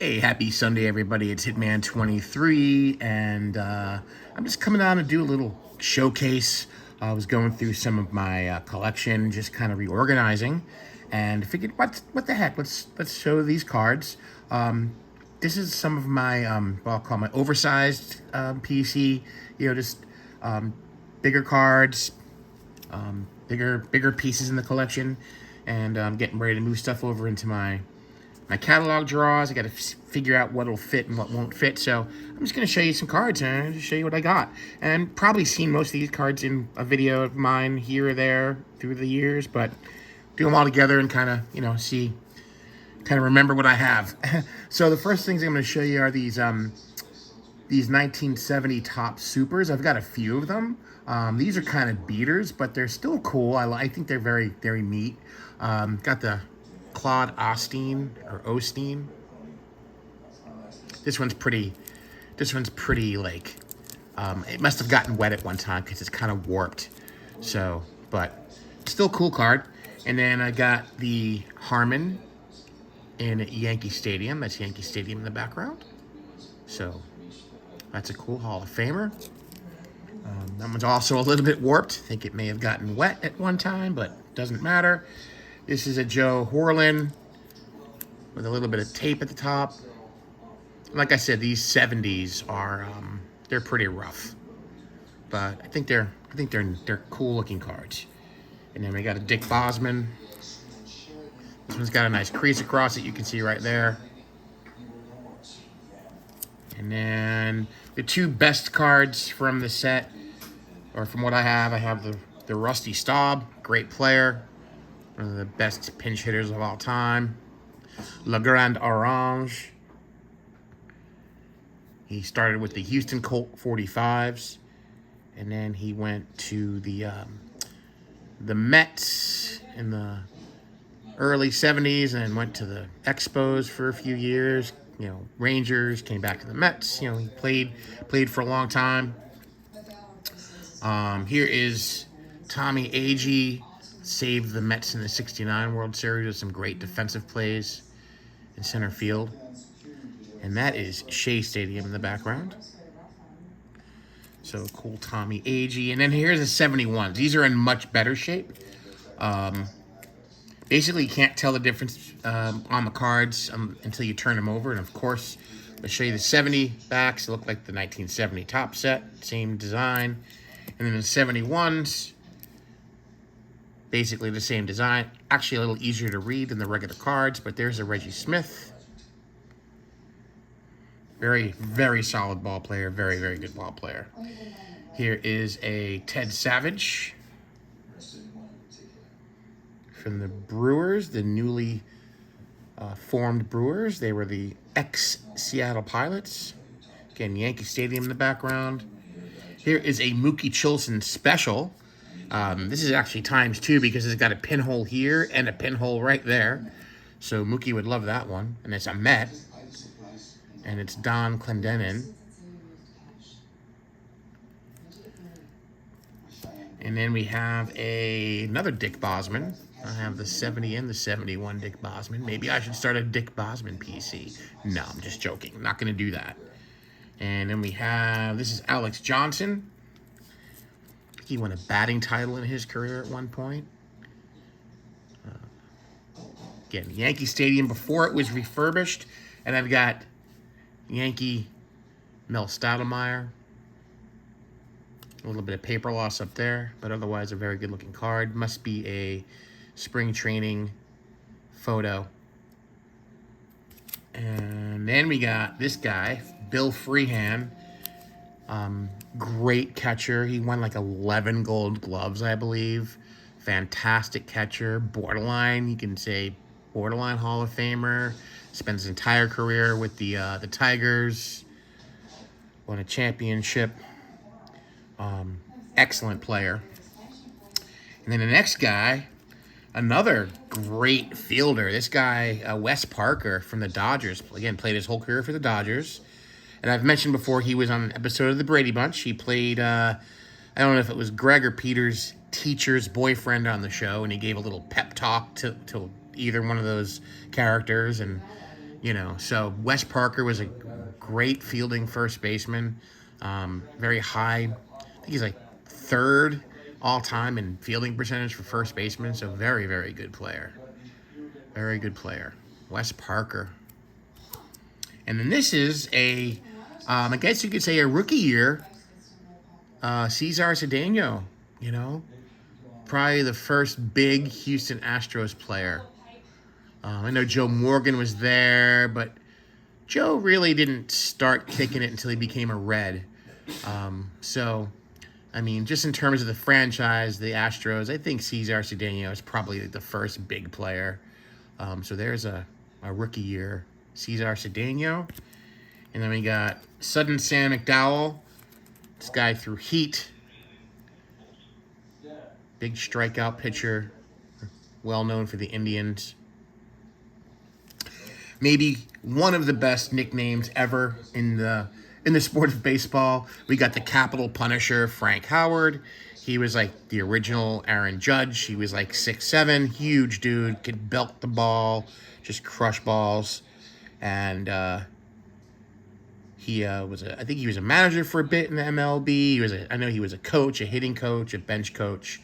Hey, happy Sunday, everybody. It's Hitman23, and I'm just coming on to do a little showcase. I was going through some of my collection, just kind of reorganizing, and figured, what the heck? Let's show these cards. This is some of my what I'll call my oversized PC. Just bigger cards, bigger pieces in the collection, and I'm getting ready to move stuff over into my catalog drawers. I got to figure out what'll fit and what won't fit. So I'm just going to show you some cards and just show you what I got. And probably seen most of these cards in a video of mine here or there through the years, but do them all together and kind of, remember what I have. So the first things I'm going to show you are these 1970 Top Supers. I've got a few of them. These are kind of beaters, but they're still cool. I think they're very, very neat. Got the Claude Osteen or Osteen. This one's pretty like, it must have gotten wet at one time because it's kind of warped. So, but still cool card. And then I got the Harmon in Yankee Stadium. That's Yankee Stadium in the background. So that's a cool Hall of Famer. That one's also a little bit warped. I think it may have gotten wet at one time, but doesn't matter. This is a Joe Horlin with a little bit of tape at the top. Like I said, these 70s are they're pretty rough, but I think they're cool looking cards. And then we got a Dick Bosman. This one's got a nice crease across it. You can see right there. And then the two best cards from the set, or from what I have the Rusty Staub, great player. One of the best pinch hitters of all time. Le Grand Orange. He started with the Houston Colt 45s. And then he went to the Mets in the early 70s and went to the Expos for a few years. Rangers, came back to the Mets. He played for a long time. Here is Tommy Agee. Saved the Mets in the '69 World Series with some great defensive plays in center field. And that is Shea Stadium in the background. So cool Tommy Agee. And then here's the 71s. These are in much better shape. Basically, you can't tell the difference on the cards until you turn them over. And of course, I'll show you the 70 backs. They look like the 1970 Top set. Same design. And then the 71s. Basically the same design. Actually a little easier to read than the regular cards, but there's a Reggie Smith. Very, very solid ball player. Very, very good ball player. Here is a Ted Savage from the Brewers, the newly formed Brewers. They were the ex-Seattle Pilots. Again, Yankee Stadium in the background. Here is a Mookie Chilson special. This is actually ×2 because it's got a pinhole here and a pinhole right there. So Mookie would love that one. And it's a Met. And it's Don Clendenin. And then we have another Dick Bosman. I have the 70 and the 71 Dick Bosman. Maybe I should start a Dick Bosman PC. No, I'm just joking. I'm not going to do that. And then we have, this is Alex Johnson. He won a batting title in his career at one point. Again, Yankee Stadium before it was refurbished. And I've got Yankee Mel Stoudemire. A little bit of paper loss up there, but otherwise a very good looking card. Must be a spring training photo. And then we got this guy, Bill Freehan. Great catcher. He won like 11 Gold Gloves, I believe. Fantastic catcher. Borderline, you can say borderline Hall of Famer. Spends his entire career with the Tigers. Won a championship. Excellent player. And then the next guy, another great fielder. This guy, Wes Parker from the Dodgers. Again, played his whole career for the Dodgers. And I've mentioned before, he was on an episode of the Brady Bunch. He played, I don't know if it was Greg or Peter's teacher's boyfriend on the show, and he gave a little pep talk to either one of those characters. And, So Wes Parker was a great fielding first baseman, very high. I think he's like third all time in fielding percentage for first baseman. So very, very good player. Very good player. Wes Parker. And then this is I guess you could say a rookie year. Cesar Cedeno, probably the first big Houston Astros player. I know Joe Morgan was there, but Joe really didn't start kicking it until he became a Red. Just in terms of the franchise, the Astros, I think Cesar Cedeno is probably the first big player. So there's a rookie year, Cesar Cedeno. And then we got Sudden Sam McDowell. This guy threw heat. Big strikeout pitcher. Well known for the Indians. Maybe one of the best nicknames ever in the sport of baseball. We got the Capital Punisher, Frank Howard. He was like the original Aaron Judge. He was like 6'7", huge dude, could belt the ball, just crush balls. And I think he was a manager for a bit in the MLB. I know he was a coach, a hitting coach, a bench coach.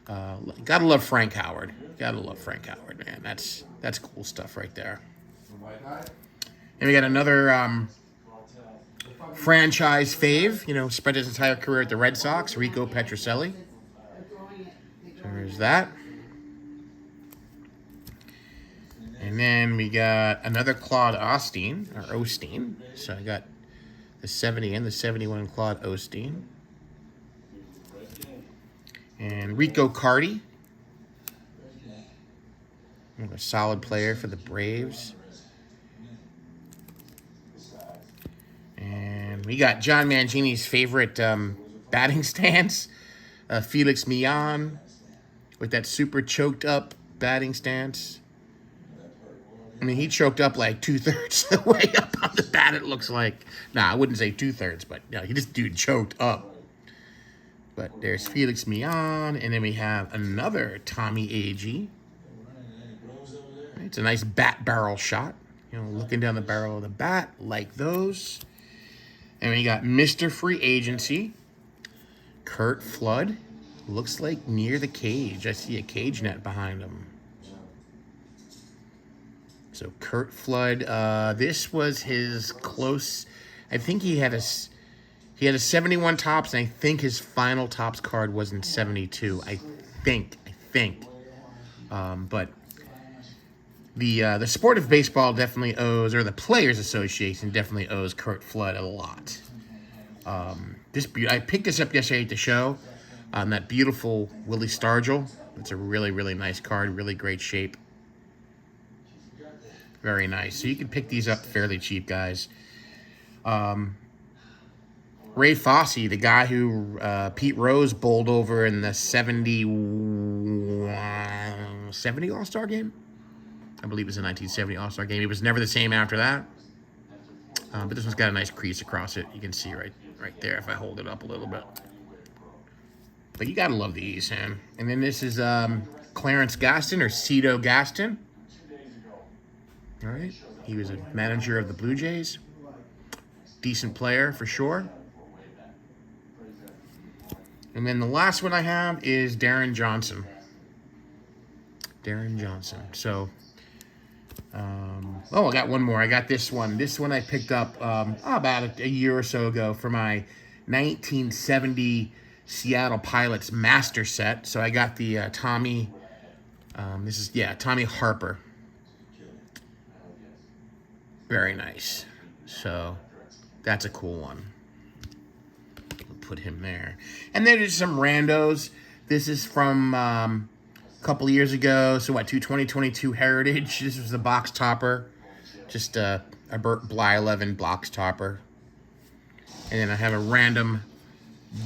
Gotta love Frank Howard. Gotta love Frank Howard, man. That's cool stuff right there. And we got another franchise fave, spent his entire career at the Red Sox, Rico Petrocelli. So there's that. And then we got another Claude Osteen. So I got the 70 and the 71 Claude Osteen. And Rico Carty. A solid player for the Braves. And we got John Mangini's favorite batting stance, Felix Millan, with that super choked up batting stance. I mean, he choked up like 2/3 the way up on the bat, it looks like. Nah, I wouldn't say 2/3, but no, he just dude choked up. But there's Felix Millan, and then we have another Tommy Agee. It's a nice bat barrel shot, looking down the barrel of the bat like those. And we got Mr. Free Agency, Curt Flood. Looks like near the cage. I see a cage net behind him. So Curt Flood, this was his close. I think he had a 71 tops, and I think his final tops card was in 72. I think. But the sport of baseball definitely owes, or the Players Association definitely owes Curt Flood a lot. I picked this up yesterday at the show. That beautiful Willie Stargell. It's a really, really nice card. Really great shape. Very nice. So you can pick these up fairly cheap, guys. Ray Fosse, the guy who Pete Rose bowled over in the 70 All-Star game. I believe it was a 1970 All-Star game. It was never the same after that. But this one's got a nice crease across it. You can see right there if I hold it up a little bit. But you gotta love these, man. And then this is Clarence Gaston, or Cito Gaston. All right. He was a manager of the Blue Jays. Decent player for sure. And then the last one I have is Darren Johnson. So, I got one more. I got this one. This one I picked up about a year or so ago for my 1970 Seattle Pilots master set. So I got the Tommy. Tommy Harper. Very nice. So that's a cool one. Put him there. And then there's some randos. This is from a couple years ago. So 2022 Heritage. This was the box topper. Just a Burt Blyleven box topper. And then I have a random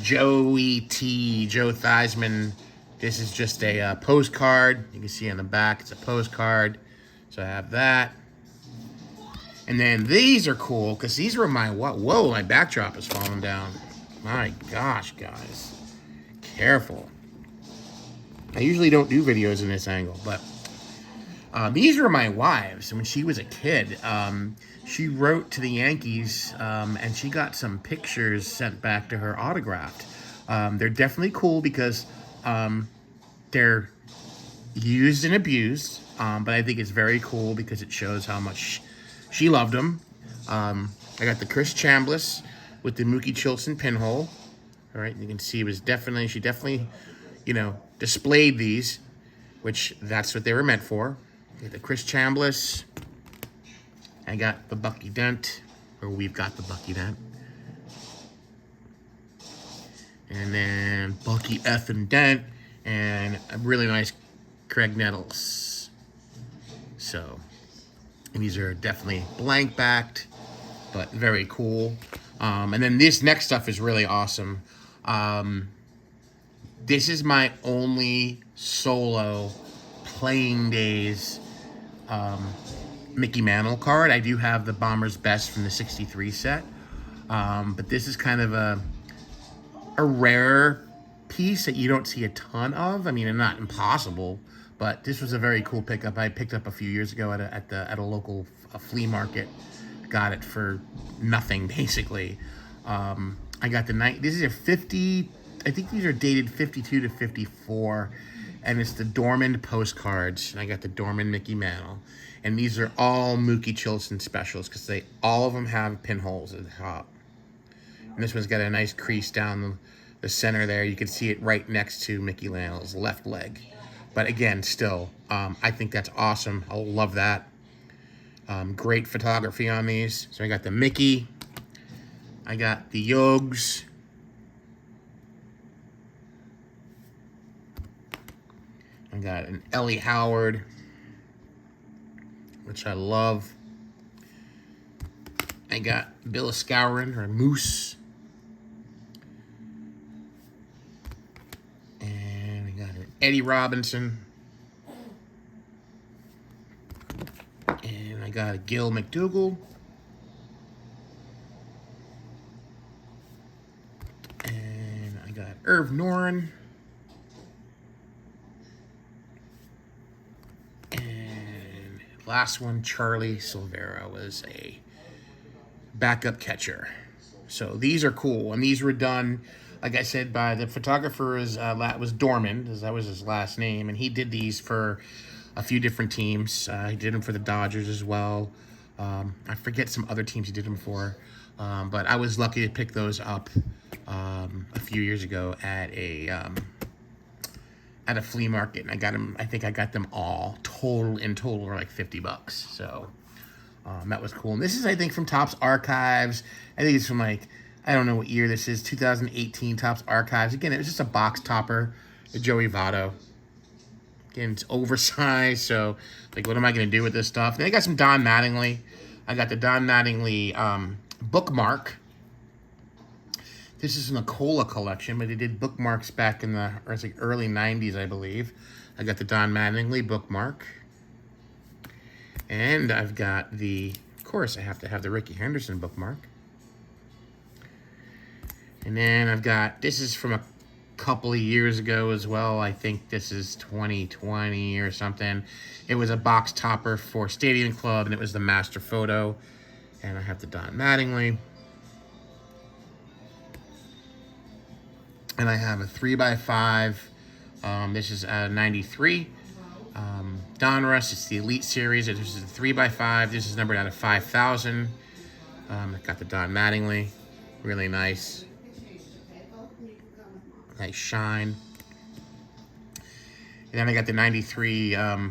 Joe Theismann. This is just a postcard. You can see on the back it's a postcard. So I have that. And then these are cool because these were my backdrop is falling down. My gosh, guys. Careful. I usually don't do videos in this angle, but These are my wives. When she was a kid, she wrote to the Yankees, and she got some pictures sent back to her autographed. They're definitely cool because they're used and abused, but I think it's very cool because it shows how much she loved them. I got the Chris Chambliss with the Mookie Chilson pinhole. All right, you can see she definitely, displayed these, which that's what they were meant for. Okay, the Chris Chambliss. I got the Bucky Dent, or we've got the Bucky Dent. And then Bucky effing Dent, and a really nice Craig Nettles. So, and these are definitely blank backed, but very cool. And then this next stuff is really awesome. This is my only solo playing days Mickey Mantle card. I do have the Bomber's Best from the 63 set. But this is kind of a rare piece that you don't see a ton of. I mean, not impossible, but this was a very cool pickup. I picked up a few years ago at a local flea market. Got it for nothing, basically. I got the night. This is a 50. I think these are dated 52 to 54, and it's the Dorman postcards. And I got the Dorman Mickey Mantle, and these are all Mookie Chilson specials because all of them have pinholes at the top. And this one's got a nice crease down the center there. You can see it right next to Mickey Mantle's left leg. But again, still, I think that's awesome. I love that. Great photography on these. So I got the Mickey. I got the Yogs. I got an Ellie Howard, which I love. I got Bill Skowron, or Moose. And I got an Eddie Robinson. And I got a Gil McDougall. And I got Irv Noren. And last one, Charlie Silvera, was a backup catcher. So these are cool. And these were done, like I said, by the photographer was Dorman, as that was his last name. And he did these for a few different teams. He did them for the Dodgers as well. I forget some other teams he did them for. But I was lucky to pick those up a few years ago at a flea market, and I got them. I think I got them all total were like $50. So that was cool. And this is, I think, from Topps Archives. I think it's from I don't know what year this is, 2018 Topps Archives. Again, it was just a box topper, a Joey Votto. Again, it's oversized, so what am I going to do with this stuff? Then I got some Don Mattingly. I got the Don Mattingly bookmark. This is in the Cola collection, but they did bookmarks back in the early 90s, I believe. I got the Don Mattingly bookmark. And I've got of course, I have to have the Rickey Henderson bookmark. And then I've got, this is from a couple of years ago as well. I think this is 2020 or something. It was a box topper for Stadium Club, and it was the Master Photo. And I have the Don Mattingly. And I have a 3x5. This is a 93. Donruss, it's the Elite Series. This is a 3x5. This is numbered out of 5,000. I got the Don Mattingly. Really nice. Nice shine. And then I got the 93. I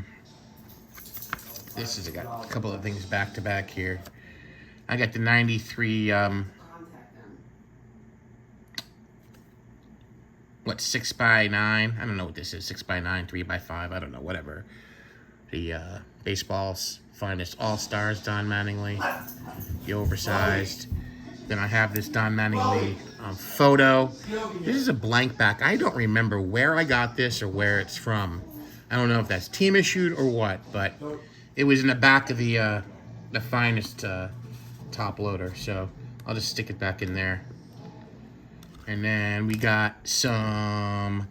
got a couple of things back to back here. I got the 93. 6x9? I don't know what this is. 6x9, 3x5. I don't know, whatever. The baseball's finest all-stars, Don Mattingly. The oversized. Then I have this Don Mattingly photo. This is a blank back. I don't remember where I got this or where it's from. I don't know if that's team issued or what, but it was in the back of the finest top loader. So I'll just stick it back in there. And then we got the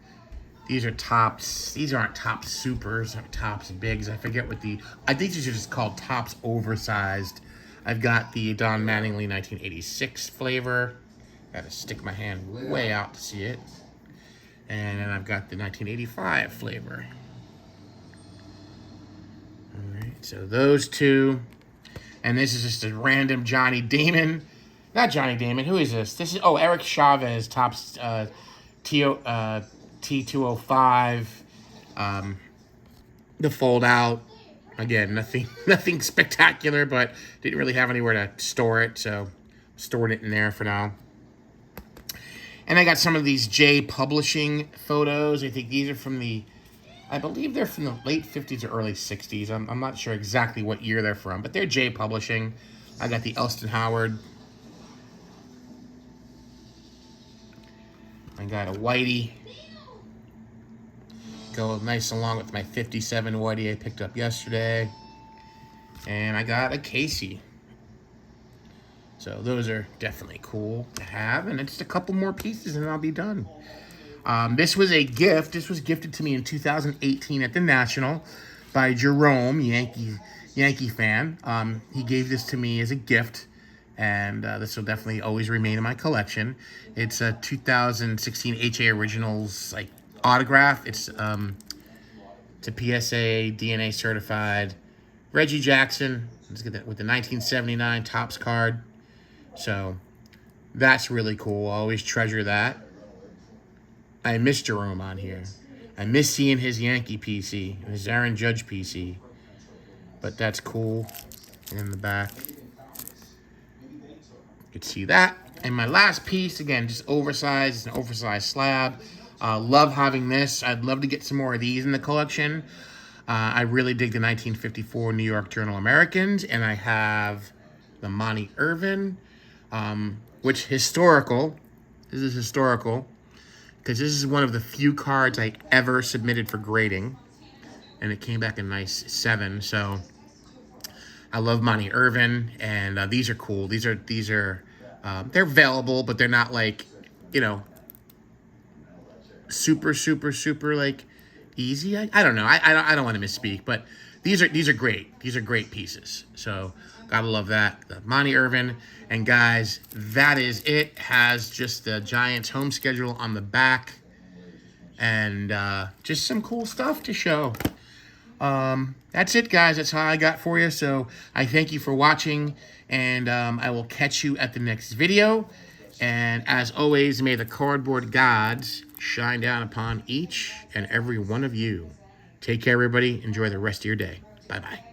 These are tops. These aren't top supers, or tops bigs. I forget what I think these are just called tops oversized. I've got the Don Mattingly 1986 flavor. Got to stick my hand way out to see it. And then I've got the 1985 flavor. All right, so those two. And this is just a random Johnny Damon. Not Johnny Damon. Who is this? This is, Eric Chavez, Tops T205. The fold out. Again, nothing spectacular, but didn't really have anywhere to store it, so stored it in there for now. And I got some of these J Publishing photos. I think these are from I believe they're from the late 50s or early 60s. I'm not sure exactly what year they're from, but they're J Publishing. I got the Elston Howard. I got a Whitey. Go nice along with my 57 Whitey I picked up yesterday. And I got a Casey. So those are definitely cool to have. And it's a couple more pieces and I'll be done. This was a gift. This was gifted to me in 2018 at the National by Jerome, Yankee fan. He gave this to me as a gift. And this will definitely always remain in my collection. It's a 2016 HA Originals autograph. It's a PSA DNA certified Reggie Jackson. Let's get that with the 1979 Topps card. So that's really cool. I always treasure that. I miss Jerome on here. I miss seeing his Yankee PC, his Aaron Judge PC. But that's cool. In the back, you can see that. And my last piece, again, just oversized. It's an oversized slab. Love having this. I'd love to get some more of these in the collection. I really dig the 1954 New York Journal Americans, and I have the Monty Irvin, which historical. This is historical because this is one of the few cards I ever submitted for grading, and it came back a nice 7. So I love Monty Irvin, and these are cool. These are they're available, but they're not super easy. I don't know. I don't want to misspeak, but these are great. These are great pieces. So gotta love that. The Monty Irvin. And guys, that is it. Has just the Giants home schedule on the back, and just some cool stuff to show. That's it, guys. That's how I got for you. So I thank you for watching, and I will catch you at the next video. And as always, may the cardboard gods shine down upon each and every one of you. Take care, everybody. Enjoy the rest of your day. Bye-bye.